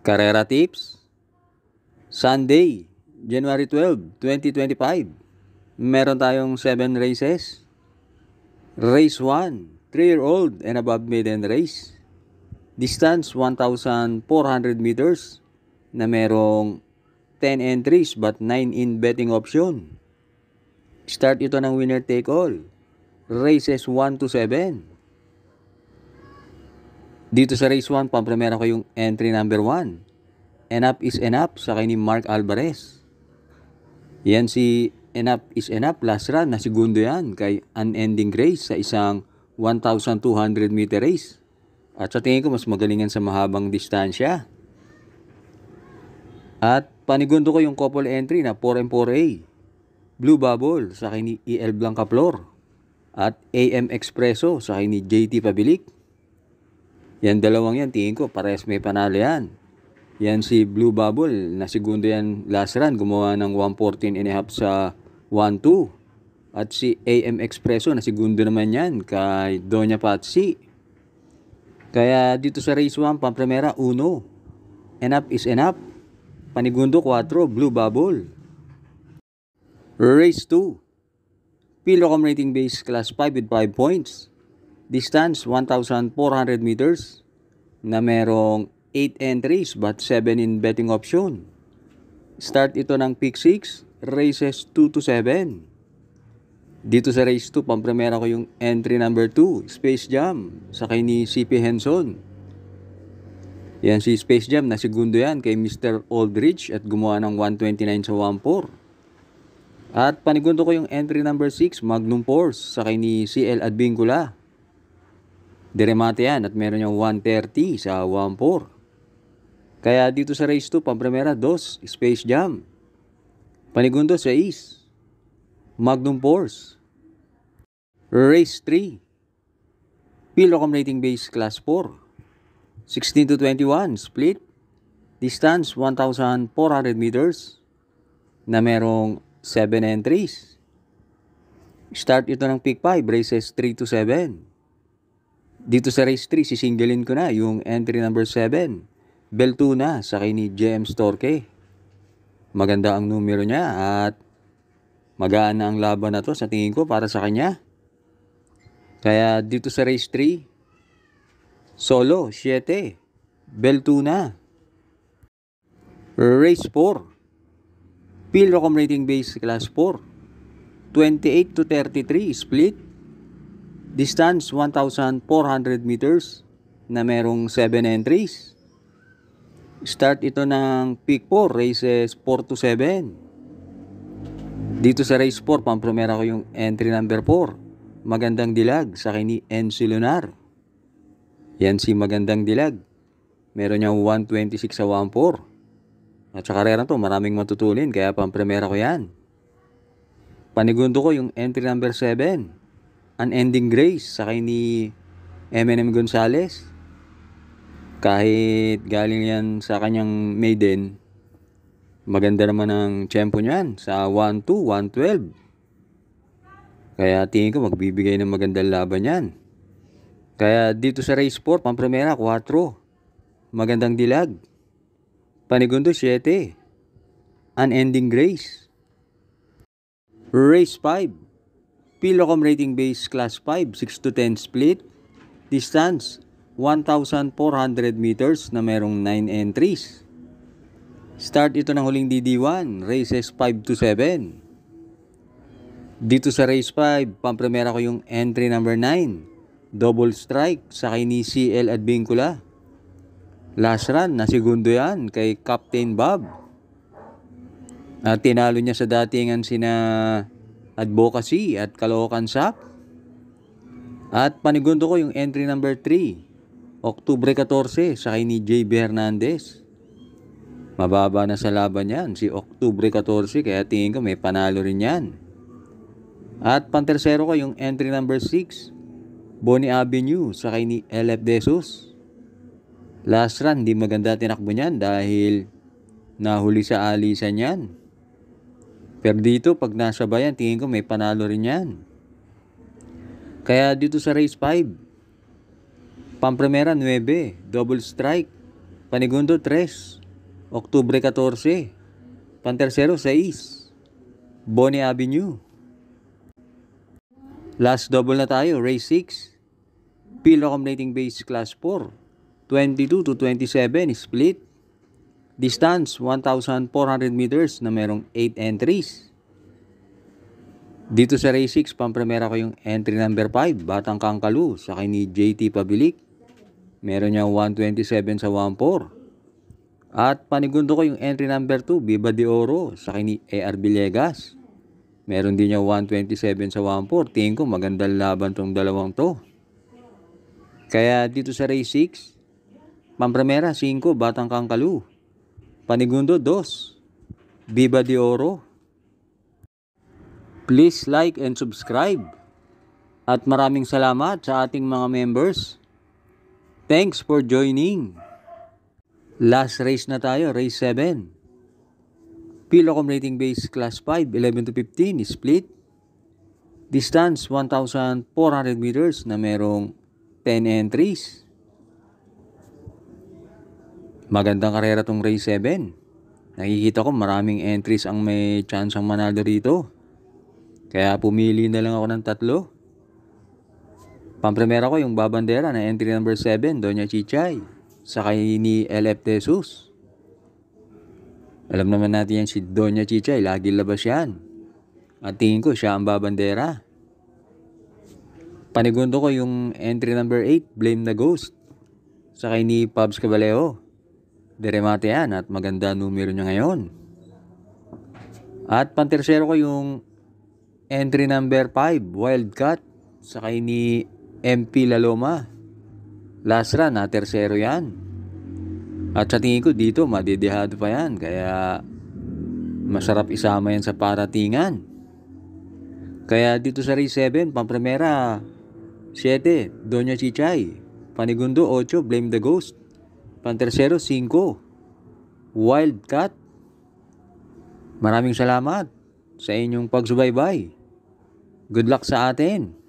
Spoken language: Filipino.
Carrera Tips, Sunday, January 12, 2025. Meron tayong 7 races. Race 1, 3-year-old and above maiden race. Distance 1,400 meters na merong 10 entries but 9 in betting option. Start ito ng winner take all. Races 1 to 7. Dito sa race 1, pampremera ko yung entry number 1. Enough is enough sa kay ni Mark Alvarez. Yan si Enough is enough, last run na segundo yan kay Unending Grace sa isang 1,200 meter race. At sa tingin ko mas magalingan sa mahabang distansya. At panigundo ko yung couple entry na 4M4A. Blue Bubble sa kay ni EL Blanca Flor. At AM Expresso sa kay ni JT Pabilik. Yan dalawang yan, tingin ko parehas may panalo yan. Yan si Blue Bubble, na segundo yan last run, gumawa ng 114.5 sa 1-2. At si AM Expresso, na segundo naman yan kay Doña Patsy. Kaya dito sa race 1, pampremera 1. Enough is enough. Panigundo 4, Blue Bubble. Race 2. Pilocom rating base class 5 with 5 points. Distance 1,400 meters na merong 8 entries but 7 in betting option. Start ito ng pick 6, races 2 to 7. Dito sa race 2, pampremera ko yung entry number 2, Space Jam, sa kay ni CP Henson. Yan si Space Jam, na segundo yan kay Mr. Aldridge at gumawa ng 129 sa 1-4. At panigundo ko yung entry number 6, Magnum Force, sa kay ni CL Advincula. Diremate yan at meron yung 130 sa 1-4. Kaya dito sa race 2, pampremera 2, Space Jam. Panigundo 6, Magnum Force. Race 3, Pilocom rating base class 4. 16 to 21, split. Distance 1,400 meters na merong 7 entries. Start ito ng pick 5, races 3 to 7. Dito sa race 3, sisinggalin ko na yung entry number 7. Beltuna sa kay ni JM Storke. Maganda ang numero niya at magaan na ang laban na to sa tingin ko para sa kanya. Kaya dito sa race 3, solo 7, Beltuna. Race 4, Pilocom rating base class 4. 28 to 33, split. Distance 1,400 meters na merong 7 entries. Start ito ng pick 4, races 4 to 7. Dito sa race 4, pampremera ko yung entry number 4, Magandang Dilag, sa kay ni NC Lunar. Yan si Magandang Dilag. Meron niyang 126 sa 1-4. At sa karera to, maraming matutulin, kaya pampremera ko yan. Panigundo ko yung entry number 7, Unending Grace, sa kay ni M&M Gonzales. Kahit galing yan sa kanyang maiden, maganda naman ang tempo niyan sa 1-2, 1-12. Kaya tingin ko magbibigay ng magandang laban yan. Kaya dito sa race 4, pampremera 4, Magandang Dilag. Panigundo 7, Unending Grace. Race 5, Pilocom rating base class 5, 6 to 10 split. Distance 1,400 meters na merong 9 entries. Start ito ng huling DD1, races 5 to 7. Dito sa race 5, pampremera ko yung entry number 9, Double Strike, sa kay ni CL Advincula. Last run, na segundo yan kay Captain Bob. At tinalo niya sa datingan sina Advocacy at Caloocan Shop. At panigundo ko yung entry number 3, Oktubre 14, sa kay ni JB Hernandez. Mababa na sa laban yan si Oktubre 14, kaya tingin ko may panalo rin yan. At pantersero ko yung entry number 6, Bonnie Avenue, sa kay ni LF Desus. Last run, di maganda tinakbo niyan dahil nahuli sa alisan yan. Pero dito, pag nasa bayan, tingin ko may panalo rin yan. Kaya dito sa race 5, pampremera 9, Double Strike. Panigundo 3, Oktubre 14, Pantersero 6, Bonnie Avenue. Last double na tayo, race 6, Peel Accumulating Base Class 4, 22 to 27 split. Distance 1,400 meters na merong 8 entries. Dito sa race 6, pampremera ko yung entry number 5, Batang Kangkalu, sa kay ni JT Pabilik. Meron niyang 127 sa 1-4. At panigundo ko yung entry number 2, Viva de Oro, sa kay ni AR Villegas. Meron din niya 127 sa 1-4. Tingin ko magandang laban tong dalawang to. Kaya dito sa race 6, pampremera 5, Batang Kangkalu. Panigundo 2, Viva de Oro. Please like and subscribe. At maraming salamat sa ating mga members. Thanks for joining. Last race na tayo, race 7. Peel Accumulating Base Class 5, 11 to 15 split. Distance 1,400 meters na merong 10 entries. Magandang karera tong race 7. Nakikita ko maraming entries ang may chance ang manalo rito. Kaya pumili na lang ako ng 3. Pampremera ko yung babandera na entry number 7, Doña Chichay, sa kay ni LF Jesus. Alam naman natin yan si Doña Chichay, lagi labas yan. At tingin ko siya ang babandera. Panigundo ko yung entry number 8, Blame the Ghost, sa kay ni Pabs Caballeo. Deremate yan at maganda numero niya ngayon. At pantersero ko yung entry number 5, Wildcat, sa kay ni MP Laloma. Last run na tersero yan. At sa tingin ko dito madidihado pa yan. Kaya masarap isama yan sa paratingan. Kaya dito sa race 7, pampremera 7, Doña Chichay. Panigundo 8, Blame the Ghost. Pantersero 5, Wildcat. Maraming salamat sa inyong pagsubaybay. Good luck sa atin.